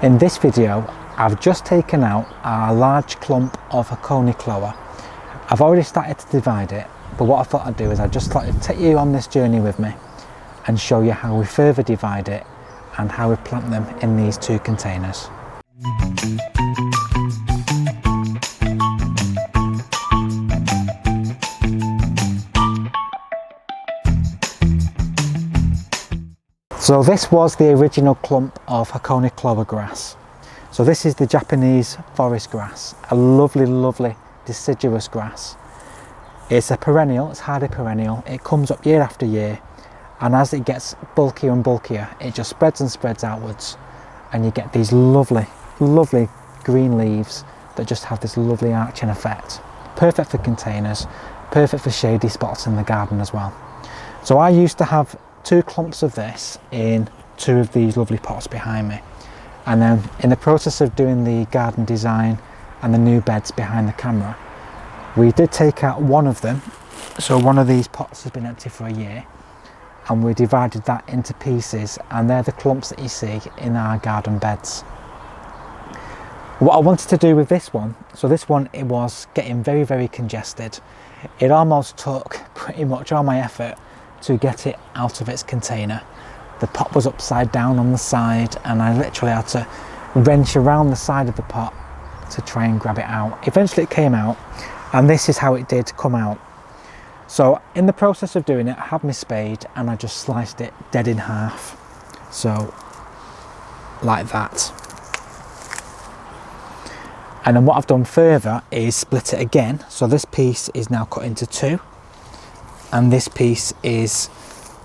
In this video, I've just taken out a large clump of Hakonechloa. I've already started to divide it, but what I thought I'd do is I'd just like to take you on this journey with me and show you how we further divide it and how we plant them in these two containers. So this was the original clump of Hakonechloa grass. So this is the Japanese forest grass, a lovely, lovely deciduous grass. It's a perennial, it's hardy perennial, it comes up year after year, and as it gets bulkier and bulkier, it just spreads and spreads outwards, and you get these lovely, lovely green leaves that just have this lovely arching effect. Perfect for containers, perfect for shady spots in the garden as well. So I used to have 2 clumps of this in 2 of these lovely pots behind me, and then in the process of doing the garden design and the new beds behind the camera, we did take out one of them. So one of these pots has been empty for a year, and we divided that into pieces, and they're the clumps that you see in our garden beds. What I wanted to do with this one, so this one, it was getting very, very congested. It almost took pretty much all my effort to get it out of its container. The pot was upside down on the side, and I literally had to wrench around the side of the pot to try and grab it out. Eventually it came out, and this is how it did come out. So in the process of doing it, I had my spade and I just sliced it dead in half. So like that. And then what I've done further is split it again. So this piece is now cut into 2. And this piece is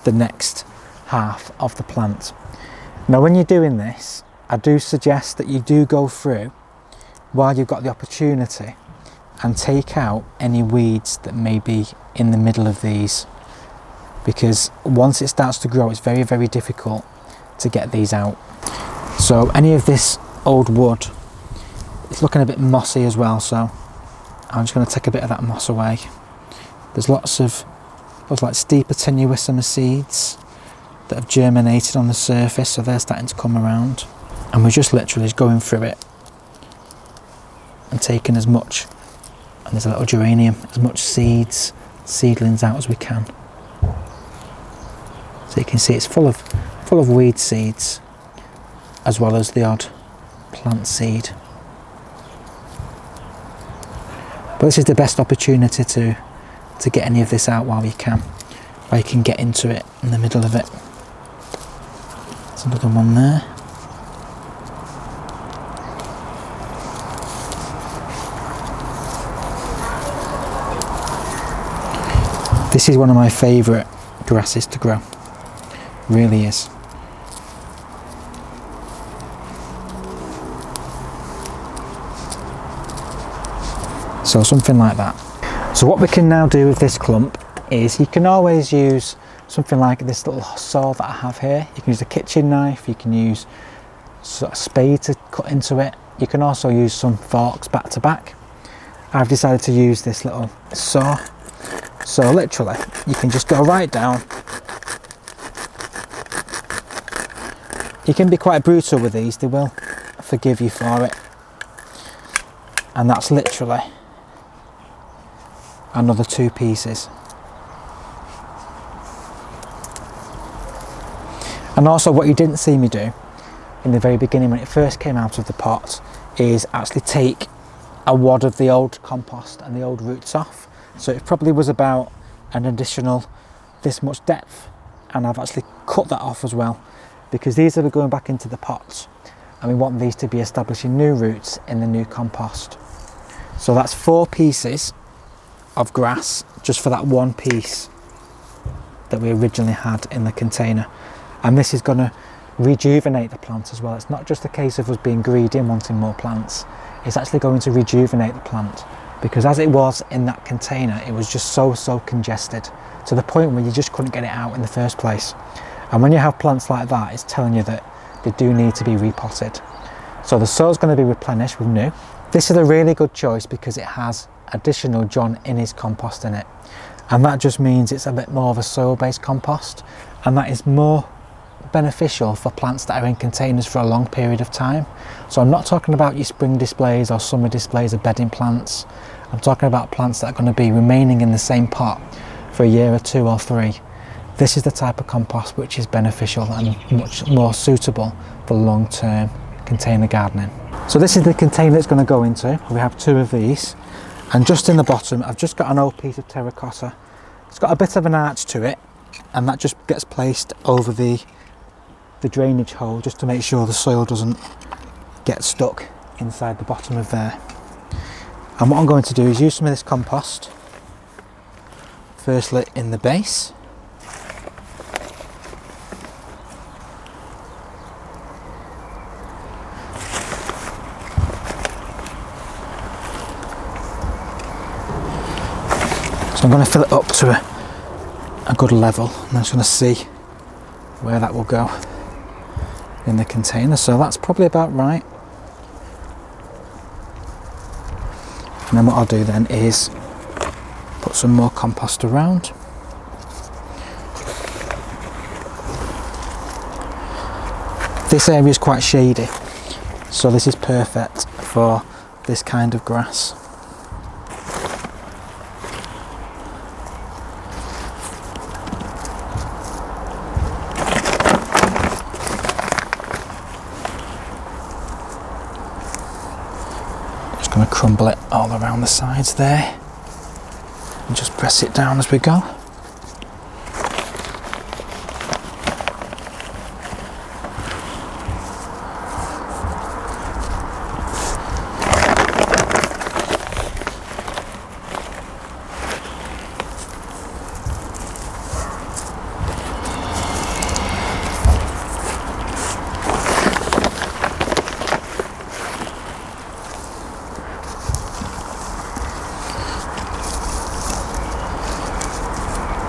the next half of the plant. Now when you're doing this, I do suggest that you do go through while you've got the opportunity and take out any weeds that may be in the middle of these, because once it starts to grow, it's very, very difficult to get these out. So any of this old wood, it's looking a bit mossy as well, so I'm just going to take a bit of that moss away. There's lots of like steeper tenuissima seeds that have germinated on the surface, so they're starting to come around, and we're just literally going through it and taking as much, and there's a little geranium, as much seedlings out as we can. So you can see it's full of weed seeds as well as the odd plant seed. But this is the best opportunity to get any of this out while you can, while you can get into it in the middle of it. There's another one there. This is one of my favourite grasses to grow, really is. So something like that. So what we can now do with this clump is, you can always use something like this little saw that I have here. You can use a kitchen knife, you can use a spade to cut into it. You can also use some forks back to back. I've decided to use this little saw. So literally, you can just go right down. You can be quite brutal with these, they will forgive you for it. And that's literally another 2 pieces. And also what you didn't see me do in the very beginning when it first came out of the pot is actually take a wad of the old compost and the old roots off. So it probably was about an additional this much depth, and I've actually cut that off as well, because these are going back into the pots and we want these to be establishing new roots in the new compost. So that's 4 pieces of grass just for that one piece that we originally had in the container, and this is going to rejuvenate the plant as well. It's not just a case of us being greedy and wanting more plants, it's actually going to rejuvenate the plant, because as it was in that container, it was just so congested to the point where you just couldn't get it out in the first place. And when you have plants like that, it's telling you that they do need to be repotted. So the soil's going to be replenished with new. This is a really good choice because it has additional John Innes compost in it, and that just means it's a bit more of a soil based compost, and that is more beneficial for plants that are in containers for a long period of time. So I'm not talking about your spring displays or summer displays of bedding plants. I'm talking about plants that are going to be remaining in the same pot for a year or 2 or 3. This is the type of compost which is beneficial and much more suitable for long-term container gardening. So this is the container it's going to go into. We have 2 of these, and just in the bottom I've just got an old piece of terracotta. It's got a bit of an arch to it, and that just gets placed over the drainage hole just to make sure the soil doesn't get stuck inside the bottom of there. And what I'm going to do is use some of this compost, firstly in the base. So I'm going to fill it up to a good level, and I'm just going to see where that will go in the container. So that's probably about right. And then what I'll do then is put some more compost around. This area is quite shady, so this is perfect for this kind of grass. Going to crumble it all around the sides there and just press it down as we go.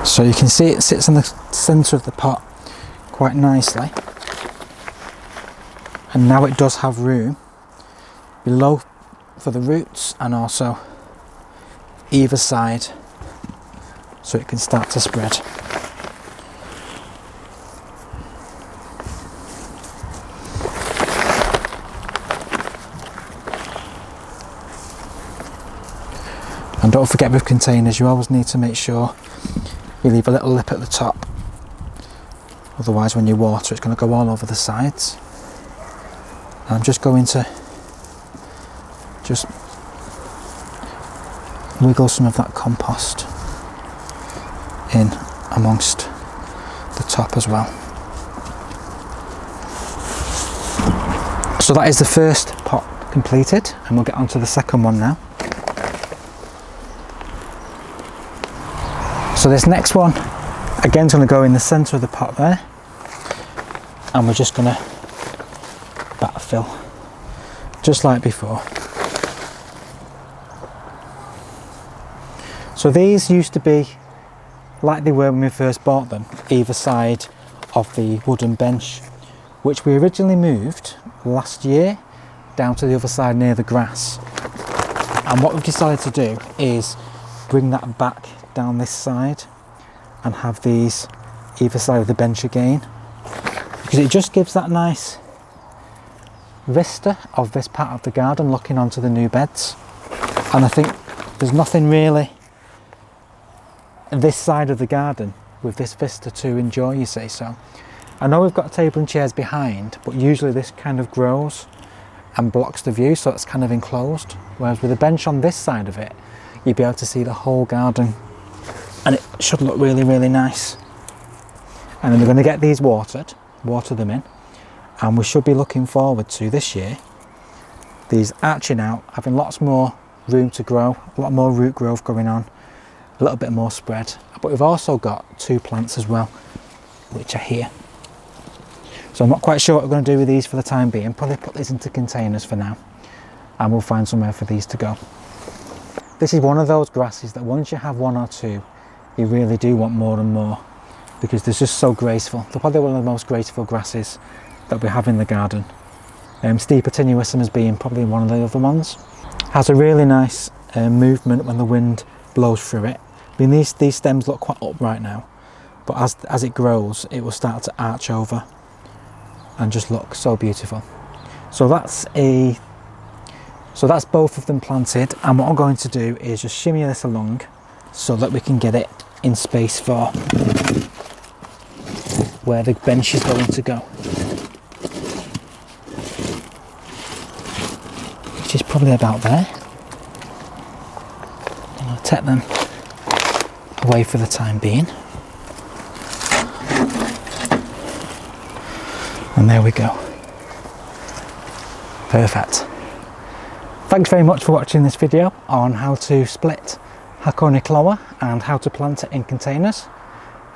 So you can see it sits in the centre of the pot quite nicely, and now it does have room below for the roots and also either side, so it can start to spread. And don't forget, with containers you always need to make sure you leave a little lip at the top, otherwise when you water it's going to go all over the sides. And I'm just going to just wiggle some of that compost in amongst the top as well. So that is the first pot completed, and we'll get on to the second one now. So this next one, again, is going to go in the centre of the pot there, and we're just going to backfill, just like before. So these used to be like they were when we first bought them, either side of the wooden bench, which we originally moved last year down to the other side near the grass. And what we've decided to do is bring that back down this side and have these either side of the bench again, because it just gives that nice vista of this part of the garden looking onto the new beds. And I think there's nothing really this side of the garden with this vista to enjoy, you see. So I know we've got a table and chairs behind, but usually this kind of grows and blocks the view, so it's kind of enclosed, whereas with a bench on this side of it you'd be able to see the whole garden, and it should look really, really nice. And then we're going to get these water them in, and we should be looking forward to this year these arching out, having lots more room to grow, a lot more root growth going on, a little bit more spread. But we've also got 2 plants as well which are here. So I'm not quite sure what we're going to do with these for the time being. Probably put these into containers for now, and we'll find somewhere for these to go. This is one of those grasses that once you have 1 or 2, you really do want more and more, because they're just so graceful. They're probably one of the most graceful grasses that we have in the garden. Steeper tenuissum as being probably one of the other ones. Has a really nice movement when the wind blows through it. I mean, these stems look quite upright now, but as it grows it will start to arch over and just look so beautiful. So that's both of them planted, and what I'm going to do is just shimmy this along so that we can get it in space for where the bench is going to go, which is probably about there. And I'll take them away for the time being. And there we go. Perfect. Thanks very much for watching this video on how to split Hakonechloa and how to plant it in containers.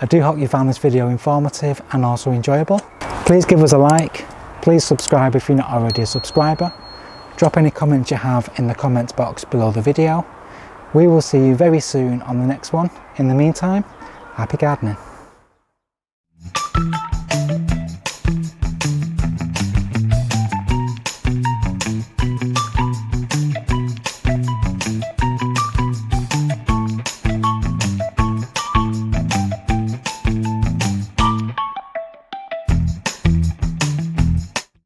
I do hope you found this video informative and also enjoyable. Please give us a like, please subscribe if you're not already a subscriber. Drop any comments you have in the comments box below the video. We will see you very soon on the next one. In the meantime, happy gardening.